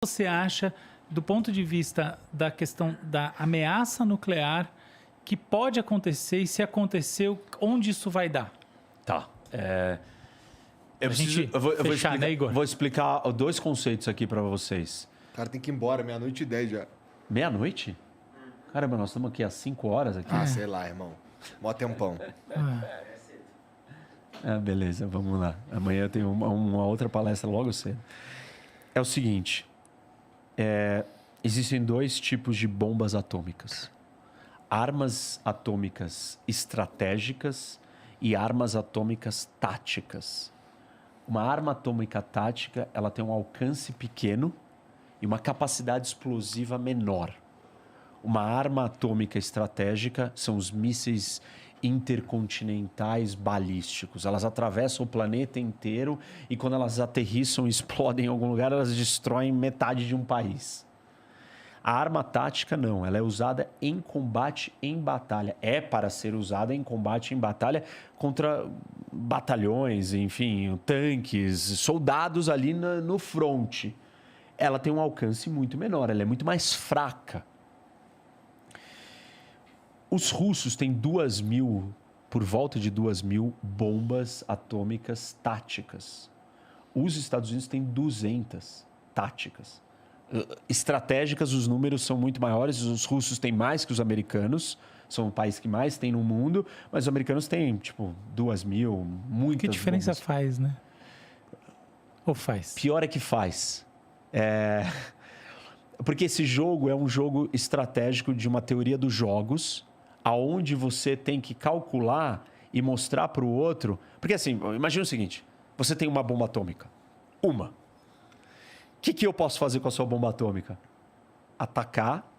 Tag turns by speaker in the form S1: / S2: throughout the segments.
S1: você acha, do ponto de vista da questão da ameaça nuclear, que pode acontecer e se aconteceu, onde isso vai dar?
S2: Tá.
S1: Igor?
S2: Vou explicar 2 conceitos aqui para vocês.
S3: O cara tem que ir embora, 00:10 já.
S2: Meia-noite? Caramba, nós estamos aqui há 5 horas aqui.
S3: Sei lá, irmão. Mó tempão.
S2: Beleza, vamos lá. Amanhã eu tenho uma outra palestra logo cedo. É o seguinte. Existem 2 tipos de bombas atômicas. Armas atômicas estratégicas e armas atômicas táticas. Uma arma atômica tática, ela tem um alcance pequeno e uma capacidade explosiva menor. Uma arma atômica estratégica são os mísseis intercontinentais balísticos. Elas atravessam o planeta inteiro e quando elas aterrissam e explodem em algum lugar, elas destroem metade de um país. A arma tática não, ela é usada em combate em batalha. É para ser usada em combate em batalha contra batalhões, enfim, tanques, soldados ali no fronte. Ela tem um alcance muito menor, ela é muito mais fraca. Os russos têm 2.000, por volta de 2.000 bombas atômicas táticas. Os Estados Unidos têm 200 táticas. Estratégicas, os números são muito maiores. Os russos têm mais que os americanos. São o país que mais tem no mundo. Mas os americanos têm, 2.000, muitas
S1: Que diferença
S2: bombas.
S1: faz, né? Ou faz?
S2: Pior é que faz. Porque esse jogo é um jogo estratégico de uma teoria dos jogos, aonde você tem que calcular e mostrar para o outro... Porque assim, imagina o seguinte. Você tem uma bomba atômica. Uma. O que eu posso fazer com a sua bomba atômica? Atacar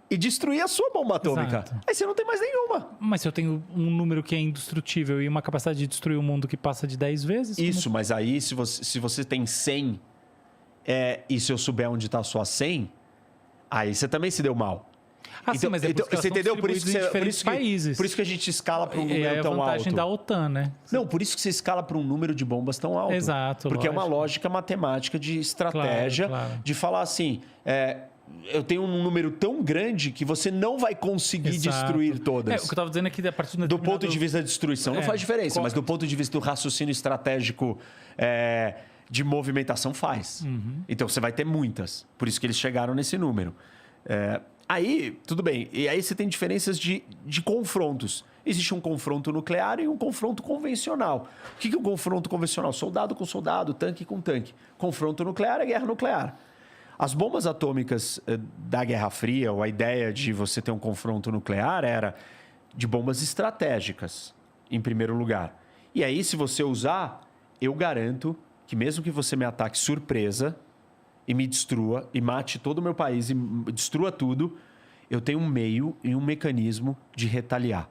S2: e destruir a sua bomba atômica.
S1: Exato.
S2: Aí você não tem mais nenhuma.
S1: Mas se eu tenho um número que é indestrutível e uma capacidade de destruir o mundo que passa de 10 vezes...
S2: Isso, mas aí se você tem 100 e se eu souber onde está a sua 100, aí você também se deu mal.
S1: Sim, mas
S2: você entendeu? Por isso que
S1: países.
S2: Por isso que a gente escala para um número tão alto.
S1: É a vantagem da OTAN, né?
S2: Não, por isso que você escala para um número de bombas tão alto.
S1: Exato,
S2: porque
S1: lógico.
S2: é uma lógica matemática de estratégia,
S1: Claro.
S2: de falar assim, eu tenho um número tão grande que você não vai conseguir destruir todas.
S1: O que eu estava dizendo é que a partir
S2: do ponto de vista da destruição não faz diferença, mas do ponto de vista do raciocínio estratégico de movimentação faz.
S1: Uhum.
S2: Então você vai ter muitas. Por isso que eles chegaram nesse número. Aí, tudo bem. E aí você tem diferenças de confrontos. Existe um confronto nuclear e um confronto convencional. O que é um confronto convencional? Soldado com soldado, tanque com tanque. Confronto nuclear é guerra nuclear. As bombas atômicas da Guerra Fria, ou a ideia de você ter um confronto nuclear, era de bombas estratégicas, em primeiro lugar. E aí, se você usar, eu garanto que mesmo que você me ataque surpresa e me destrua, e mate todo o meu país, e destrua tudo, eu tenho um meio e um mecanismo de retaliar.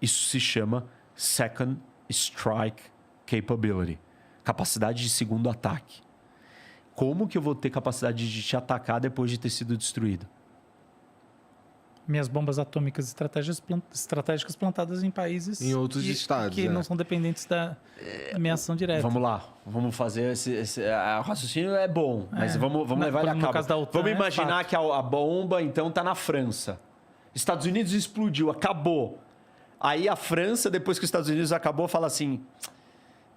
S2: Isso se chama Second Strike Capability. Capacidade de segundo ataque. Como que eu vou ter capacidade de te atacar depois de ter sido destruído?
S1: Minhas bombas atômicas estratégicas plantadas em países...
S3: Em outros estados.
S1: Que não são dependentes da minha ação direta.
S2: Vamos lá. Vamos fazer o raciocínio é bom, mas vamos levar ele a cabo.
S1: Caso da OTAN,
S2: vamos imaginar que a bomba, então, está na França. Estados Unidos explodiu, acabou. Aí a França, depois que os Estados Unidos acabou, fala assim...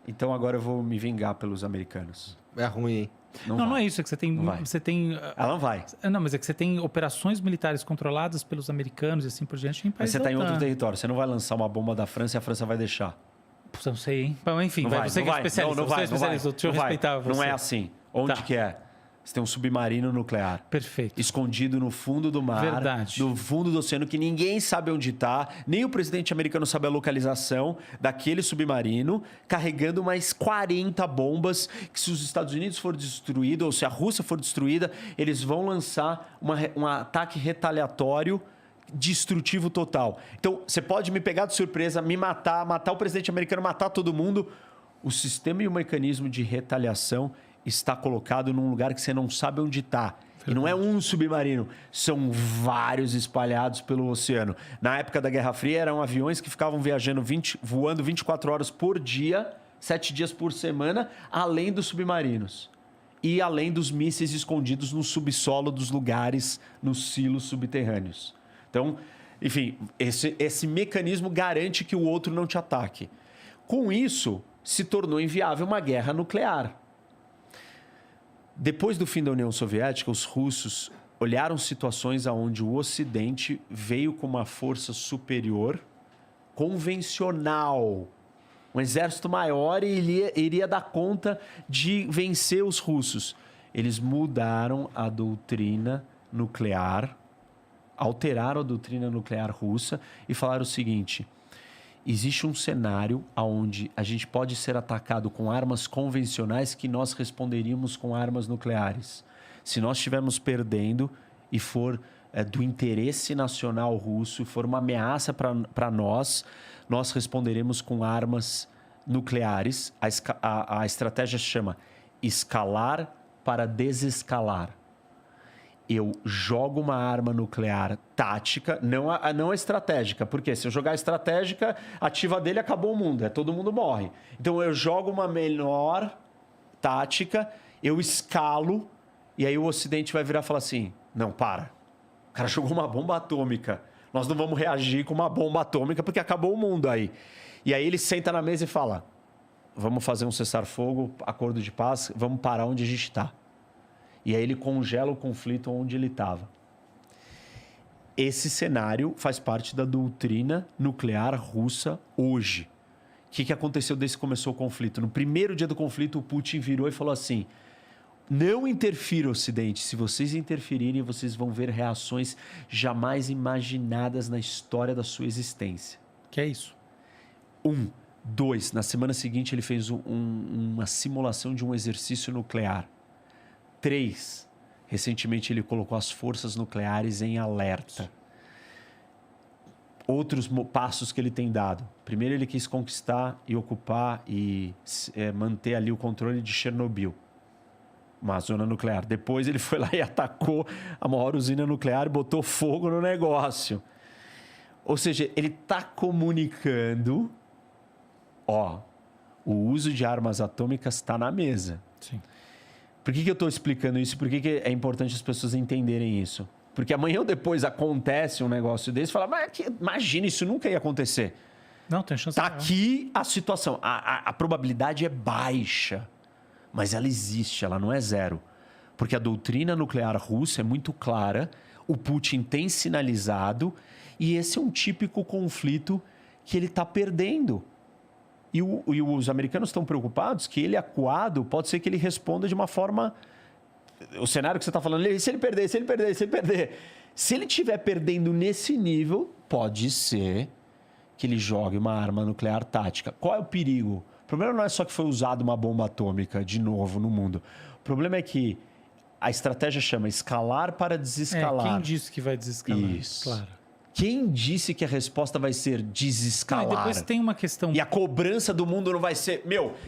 S2: Então agora eu vou me vingar pelos americanos.
S3: É ruim, hein?
S1: Não é isso. É que você tem...
S2: Ela não vai.
S1: Não, mas é que você tem operações militares controladas pelos americanos e assim por diante em
S2: Mas
S1: países
S2: você está em outro
S1: OTAN.
S2: território. Você não vai lançar uma bomba da França e a França vai deixar.
S1: Não sei, hein? Bom, enfim, você que é especialista.
S2: Não vai.
S1: Deixa eu respeitar você.
S2: Não é assim. Onde que é? Você tem um submarino nuclear.
S1: Perfeito.
S2: Escondido no fundo do mar.
S1: Verdade.
S2: No fundo do oceano, que ninguém sabe onde está. Nem o presidente americano sabe a localização daquele submarino. Carregando mais 40 bombas. Que se os Estados Unidos for destruído, ou se a Rússia for destruída, eles vão lançar um ataque retaliatório destrutivo total. Então, você pode me pegar de surpresa, me matar o presidente americano, matar todo mundo. O sistema e o mecanismo de retaliação está colocado num lugar que você não sabe onde está. E não é um submarino, são vários espalhados pelo oceano. Na época da Guerra Fria, eram aviões que ficavam voando 24 horas por dia, 7 dias por semana, além dos submarinos. e além dos mísseis escondidos no subsolo dos lugares, nos silos subterrâneos. Então, enfim, esse mecanismo garante que o outro não te ataque. Com isso, se tornou inviável uma guerra nuclear. Depois do fim da União Soviética, os russos olharam situações onde o Ocidente veio com uma força superior, convencional. Um exército maior e ele iria dar conta de vencer os russos. Eles mudaram a doutrina nuclear, alteraram a doutrina nuclear russa e falaram o seguinte: existe um cenário onde a gente pode ser atacado com armas convencionais que nós responderíamos com armas nucleares. Se nós estivermos perdendo e for do interesse nacional russo, for uma ameaça para nós, nós responderemos com armas nucleares. A estratégia se chama escalar para desescalar. Eu jogo uma arma nuclear tática, não a estratégica. Porque se eu jogar a estratégica, a ativa dele acabou o mundo, todo mundo morre. Então eu jogo uma menor tática, eu escalo, e aí o Ocidente vai virar e falar assim: não, para. O cara jogou uma bomba atômica. Nós não vamos reagir com uma bomba atômica porque acabou o mundo aí. E aí ele senta na mesa e fala: vamos fazer um cessar-fogo, acordo de paz, vamos parar onde a gente está. E aí ele congela o conflito onde ele estava. Esse cenário faz parte da doutrina nuclear russa hoje. O que aconteceu desde que começou o conflito? No primeiro dia do conflito, o Putin virou e falou assim: não interfira, Ocidente. Se vocês interferirem, vocês vão ver reações jamais imaginadas na história da sua existência.
S1: Que é isso?
S2: 2. Na semana seguinte, ele fez uma simulação de um exercício nuclear. 3. Recentemente, ele colocou as forças nucleares em alerta. Outros passos que ele tem dado. Primeiro, ele quis conquistar e ocupar e manter ali o controle de Chernobyl, uma zona nuclear. Depois ele foi lá e atacou a maior usina nuclear e botou fogo no negócio. Ou seja, ele está comunicando: o uso de armas atômicas está na mesa.
S1: Sim.
S2: Por que eu estou explicando isso? Por que é importante as pessoas entenderem isso? Porque amanhã ou depois acontece um negócio desse e fala: mas imagina, isso nunca ia acontecer.
S1: Não, tem chance.
S2: Está aqui a situação. A probabilidade é baixa. Mas ela existe, ela não é zero. Porque a doutrina nuclear russa é muito clara, o Putin tem sinalizado, e esse é um típico conflito que ele está perdendo. E os americanos estão preocupados que ele, acuado, pode ser que ele responda de uma forma... O cenário que você está falando, se ele perder. Se ele estiver perdendo nesse nível, pode ser que ele jogue uma arma nuclear tática. Qual é o perigo? O problema não é só que foi usada uma bomba atômica de novo no mundo. O problema é que a estratégia chama escalar para desescalar.
S1: Quem disse que vai desescalar?
S2: Isso.
S1: Claro.
S2: Quem disse que a resposta vai ser desescalar?
S1: Não, e depois tem uma questão...
S2: E a cobrança do mundo não vai ser...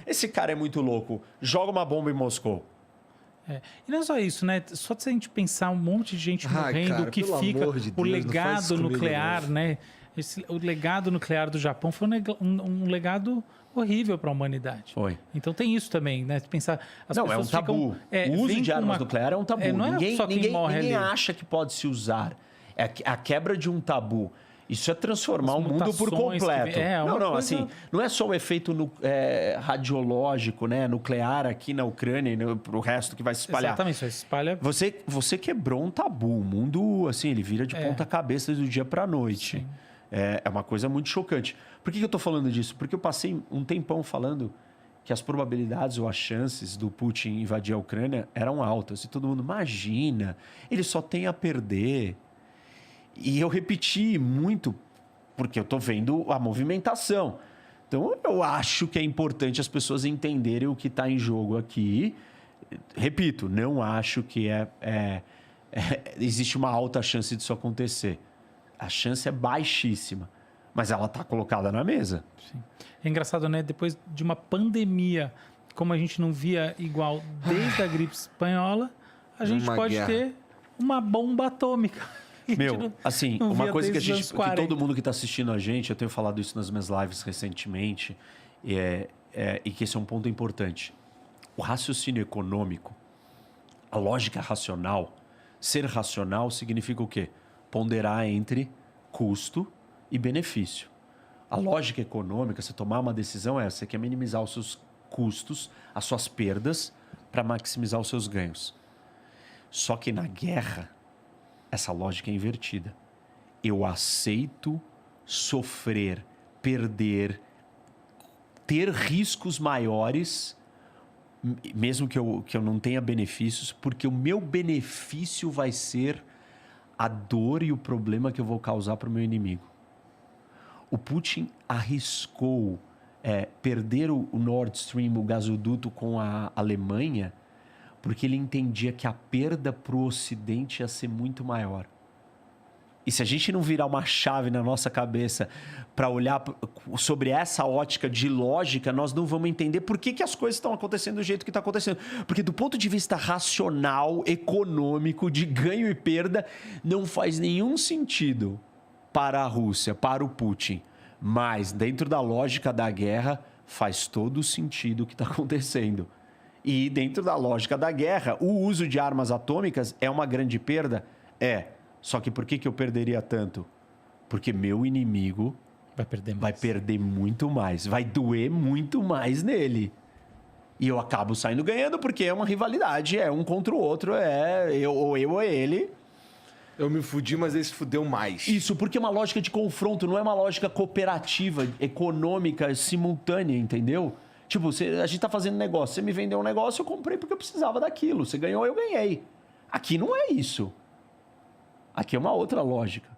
S2: esse cara é muito louco. Joga uma bomba em Moscou.
S1: E não é só isso, né? Só se a gente pensar um monte de gente morrendo,
S3: cara,
S1: que
S3: pelo
S1: fica...
S3: amor de
S1: o
S3: Deus,
S1: legado nuclear, né? O legado nuclear do Japão foi um legado horrível para a humanidade.
S2: Foi.
S1: Então tem isso também, né? Pensar, as
S2: Não, é um
S1: pessoas
S2: tabu.
S1: ficam,
S2: o uso de armas nucleares é um tabu.
S1: Não é só quem morre
S2: ninguém
S1: ali.
S2: acha que pode se usar. É a quebra de um tabu. Isso é transformar o mundo por
S1: mutações
S2: completo.
S1: coisa...
S2: assim, não é só o efeito radiológico, né, nuclear aqui na Ucrânia e para o resto que vai se espalhar.
S1: Exatamente, isso se espalha...
S2: Você quebrou um tabu. O mundo, assim, ele vira de ponta cabeça do dia para a noite.
S1: Sim.
S2: É uma coisa muito chocante. Por que eu estou falando disso? Porque eu passei um tempão falando que as probabilidades ou as chances do Putin invadir a Ucrânia eram altas. E todo mundo, imagina, ele só tem a perder. E eu repeti muito, porque eu estou vendo a movimentação. Então, eu acho que é importante as pessoas entenderem o que está em jogo aqui. Repito, não acho que existe uma alta chance disso acontecer. A chance é baixíssima, mas ela está colocada na mesa.
S1: Sim. É engraçado, né? Depois de uma pandemia, como a gente não via igual desde a gripe espanhola, a gente pode ter uma bomba atômica.
S2: Assim, uma coisa que todo mundo que está assistindo a gente, eu tenho falado isso nas minhas lives recentemente, e que esse é um ponto importante. O raciocínio econômico, A lógica racional, ser racional significa o quê? Ponderar entre custo e benefício. A lógica econômica, você tomar uma decisão você quer minimizar os seus custos, as suas perdas, para maximizar os seus ganhos. Só que na guerra, essa lógica é invertida. Eu aceito sofrer, perder, ter riscos maiores, mesmo que eu não tenha benefícios, porque o meu benefício vai ser a dor e o problema que eu vou causar para o meu inimigo. O Putin arriscou perder o Nord Stream, o gasoduto com a Alemanha, porque ele entendia que a perda para o Ocidente ia ser muito maior. E se a gente não virar uma chave na nossa cabeça para olhar sobre essa ótica de lógica, nós não vamos entender por que as coisas estão acontecendo do jeito que está acontecendo. Porque do ponto de vista racional, econômico, de ganho e perda, não faz nenhum sentido para a Rússia, para o Putin. Mas dentro da lógica da guerra, faz todo o sentido o que está acontecendo. E dentro da lógica da guerra, o uso de armas atômicas é uma grande perda? Só que por que eu perderia tanto? Porque meu inimigo vai perder muito mais. Vai doer muito mais nele. E eu acabo saindo ganhando porque é uma rivalidade. É um contra o outro. Eu ou ele.
S3: Eu me fudi, mas ele se fudeu mais.
S2: Isso, porque é uma lógica de confronto. Não é uma lógica cooperativa, econômica, simultânea, entendeu? Tipo, a gente tá fazendo negócio. Você me vendeu um negócio, eu comprei porque eu precisava daquilo. Você ganhou, eu ganhei. Aqui não é isso. Aqui é uma outra lógica.